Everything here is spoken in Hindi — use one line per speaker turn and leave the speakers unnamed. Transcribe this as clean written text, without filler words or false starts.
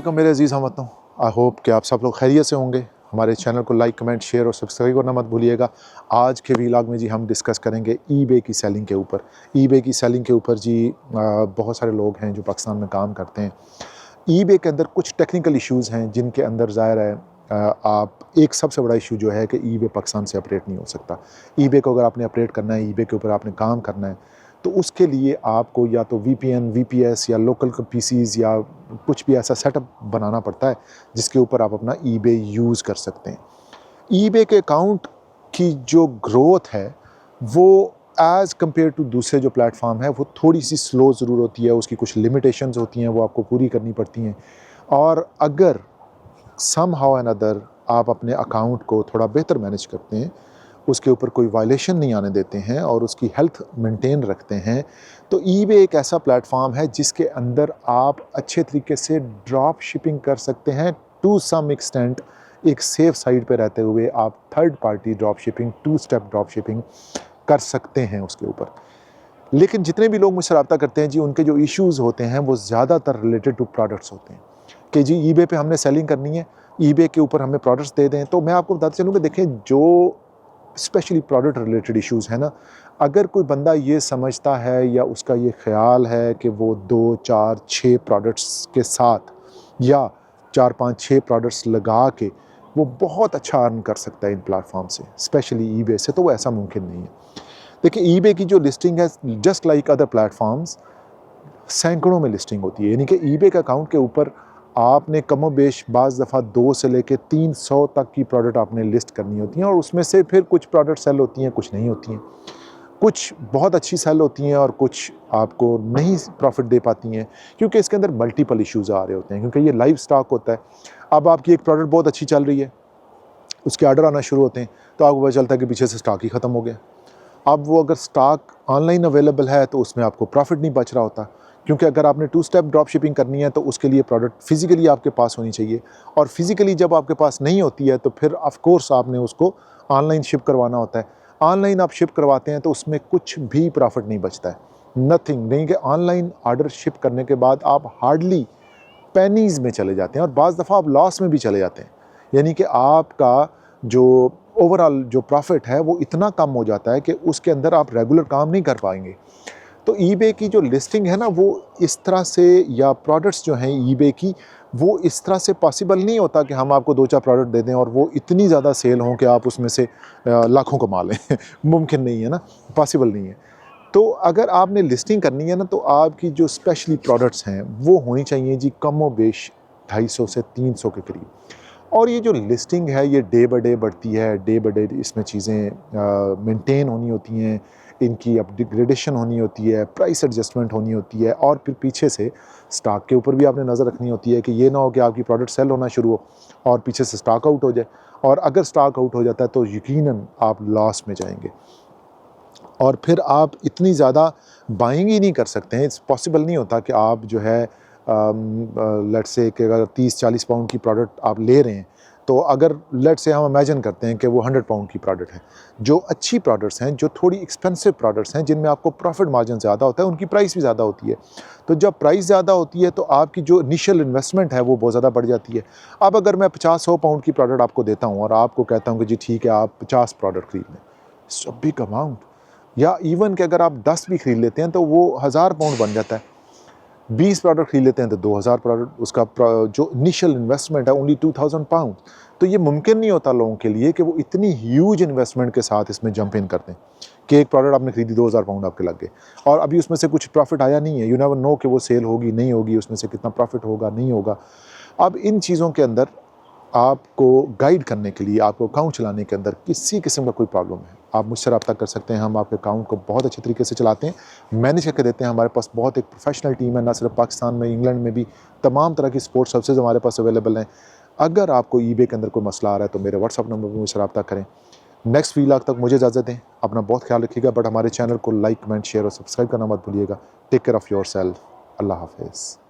वालेकुम मेरे अजीज़ हमवतनों, आई होप कि आप सब लोग खैरियत से होंगे। हमारे चैनल को लाइक, कमेंट, शेयर और सब्सक्राइब करना मत भूलिएगा। आज के व्लॉग में जी हम डिस्कस करेंगे ईबे की सेलिंग के ऊपर। ईबे की सेलिंग के ऊपर जी बहुत सारे लोग हैं जो पाकिस्तान में काम करते हैं। ईबे के अंदर कुछ टेक्निकल इश्यूज़ हैं जिनके अंदर ज़ाहिर है आप एक सबसे बड़ा इशू जो है कि ईबे पाकिस्तान से ऑपरेट नहीं हो सकता। ईबे को अगर आपने ऑपरेट करना है, ईबे के ऊपर आपने काम करना है, तो उसके लिए आपको या तो वीपीएन, वीपीएस या लोकल पीसीज या कुछ भी ऐसा सेटअप बनाना पड़ता है जिसके ऊपर आप अपना ईबे यूज़ कर सकते हैं। ईबे के अकाउंट की जो ग्रोथ है वो एज़ कम्पेयर टू दूसरे जो प्लेटफॉर्म है वो थोड़ी सी स्लो ज़रूर होती है, उसकी कुछ लिमिटेशंस होती हैं, वो आपको पूरी करनी पड़ती हैं। और अगर सम हाउ एंड अदर आप अपने अकाउंट को थोड़ा बेहतर मैनेज करते हैं, उसके ऊपर कोई वायलेशन नहीं आने देते हैं और उसकी हेल्थ मेंटेन रखते हैं, तो ईबे एक ऐसा प्लेटफॉर्म है जिसके अंदर आप अच्छे तरीके से ड्रॉप शिपिंग कर सकते हैं टू सम एक्सटेंट। एक सेफ साइड पे रहते हुए आप third party drop shipping, two step drop shipping कर सकते हैं उसके ऊपर। लेकिन जितने भी लोग मुझसे रब्ता करते हैं जी, उनके जो इश्यूज़ होते हैं वो ज़्यादातर रिलेटेड टू प्रोडक्ट्स होते हैं कि जी ईबे पे हमने सेलिंग करनी है, ईबे के ऊपर हमें प्रोडक्ट्स दे दें। तो मैं आपको बताते चलूँ कि देखें, जो स्पेशली प्रोडक्ट रिलेटेड इश्यूज़ हैं ना, अगर कोई बंदा ये समझता है या उसका ये ख़्याल है कि वो 2, 4, 6 प्रोडक्ट्स के साथ या 4, 5, 6 प्रोडक्ट्स लगा के वो बहुत अच्छा अर्न कर सकता है इन प्लेटफॉर्म से, स्पेशली ईबे से, तो वो ऐसा मुमकिन नहीं है। देखिए, ईबे की जो लिस्टिंग है जस्ट लाइक अदर प्लेटफॉर्म्स सैकड़ों में लिस्टिंग होती है, यानी कि ईबे के अकाउंट के ऊपर आपने कमोबेश बाज़ दफ़ा 2 से लेके 300 तक की प्रोडक्ट आपने लिस्ट करनी होती हैं और उसमें से फिर कुछ प्रोडक्ट सेल होती हैं, कुछ नहीं होती हैं। कुछ बहुत अच्छी सेल होती हैं और कुछ आपको नहीं प्रॉफिट दे पाती हैं, क्योंकि इसके अंदर मल्टीपल इश्यूज़ आ रहे होते हैं, क्योंकि ये लाइव स्टॉक होता है। अब आपकी एक प्रोडक्ट बहुत अच्छी चल रही है, उसके ऑर्डर आना शुरू होते हैं, तो आपको पता चलता है कि पीछे से स्टॉक ही ख़त्म हो गया। अब वो अगर स्टॉक ऑनलाइन अवेलेबल है तो उसमें आपको प्रॉफिट नहीं बच रहा होता, क्योंकि अगर आपने टू स्टेप ड्रॉप शिपिंग करनी है तो उसके लिए प्रोडक्ट फिज़िकली आपके पास होनी चाहिए, और फिज़िकली जब आपके पास नहीं होती है तो फिर ऑफ कोर्स आपने उसको ऑनलाइन शिप करवाना होता है। ऑनलाइन आप शिप करवाते हैं तो उसमें कुछ भी प्रॉफिट नहीं बचता है, नथिंग नहीं, कि ऑनलाइन ऑर्डर शिप करने के बाद आप हार्डली पेनीज़ में चले जाते हैं और बाज़ दफ़ा आप लॉस में भी चले जाते हैं, यानी कि आपका जो ओवरऑल जो प्रॉफिट है वो इतना कम हो जाता है कि उसके अंदर आप रेगुलर काम नहीं कर पाएंगे। तो ईबे की जो लिस्टिंग है ना, वो इस तरह से, या प्रोडक्ट्स जो हैं ईबे की, वो इस तरह से पॉसिबल नहीं होता कि हम आपको 2-4 प्रोडक्ट दे दें और वो इतनी ज़्यादा सेल हों कि आप उसमें से लाखों कमा लें मुमकिन नहीं है ना, पॉसिबल नहीं है। तो अगर आपने लिस्टिंग करनी है ना, तो आपकी जो स्पेशली प्रोडक्ट्स हैं वो होनी चाहिए जी कमोबेश 250 से 300 के करीब। और ये जो लिस्टिंग है ये डे बाय डे बढ़ती है, डे बाय डे इसमें चीज़ें मेंटेन होनी होती हैं, इनकी अपग्रेडेशन होनी होती है, प्राइस एडजस्टमेंट होनी होती है, और फिर पीछे से स्टॉक के ऊपर भी आपने नज़र रखनी होती है कि ये ना हो कि आपकी प्रोडक्ट सेल होना शुरू हो और पीछे से स्टॉक आउट हो जाए, और अगर स्टॉक आउट हो जाता है तो यकीनन आप लॉस में जाएंगे और फिर आप इतनी ज़्यादा बाइंग ही नहीं कर सकते हैं। इट्स पॉसिबल नहीं होता कि आप जो है लेट्स से कि अगर 30-40 पाउंड की प्रोडक्ट आप ले रहे हैं, तो अगर लेट्स से हम इमेजिन करते हैं कि वो 100 पाउंड की प्रोडक्ट है, जो अच्छी प्रोडक्ट्स हैं, जो थोड़ी एक्सपेंसिव प्रोडक्ट्स हैं, जिनमें आपको प्रॉफिट मार्जिन ज़्यादा होता है, उनकी प्राइस भी ज़्यादा होती है। तो जब प्राइस ज़्यादा होती है तो आपकी जो इनिशियल इन्वेस्टमेंट है वो बहुत ज़्यादा बढ़ जाती है। अब अगर मैं 50-100 पाउंड की प्रोडक्ट आपको देता हूँ और आपको कहता हूँ कि जी ठीक है, आप 50 प्रोडक्ट खरीद लें, इट्स अ बिग अमाउंट। या इवन कि अगर आप 10 भी खरीद लेते हैं तो वो 1000 पाउंड बन जाता है। 20 प्रोडक्ट खरीद लेते हैं तो 2000 प्रोडक्ट, उसका जो इनिशियल इन्वेस्टमेंट है ओनली 2000 पाउंड। तो ये मुमकिन नहीं होता लोगों के लिए कि वो इतनी ह्यूज इन्वेस्टमेंट के साथ इसमें जंप इन करते हैं कि एक प्रोडक्ट आपने खरीदी 2000 पाउंड आपके लग गए और अभी उसमें से कुछ प्रॉफिट आया नहीं है। यू नेवर नो कि वो सेल होगी नहीं होगी, उसमें से कितना प्रॉफिट होगा नहीं होगा। अब इन चीज़ों के अंदर आपको गाइड करने के लिए, आपको अकाउंट चलाने के अंदर किसी किस्म का कोई प्रॉब्लम है, आप मुझसे रब्ता कर सकते हैं। हम आपके अकाउंट को बहुत अच्छे तरीके से चलाते हैं, मैनेज करके देते हैं। हमारे पास बहुत एक प्रोफेशनल टीम है, ना सिर्फ पाकिस्तान में, इंग्लैंड में भी तमाम तरह की सपोर्ट सर्विसेज हमारे पास अवेलेबल हैं। अगर आपको ईबे के अंदर कोई मसला आ रहा है तो मेरे व्हाट्सअप नंबर पर मुझसे रब्ता करें। नेक्स्ट व्लॉग तक मुझे इजाज़त दें, अपना बहुत ख्याल रखिएगा, बट हमारे चैनल को लाइक, कमेंट, शेयर और सब्सक्राइब करना मत भूलिएगा। Take care of yourself. अल्लाह हाफिज़।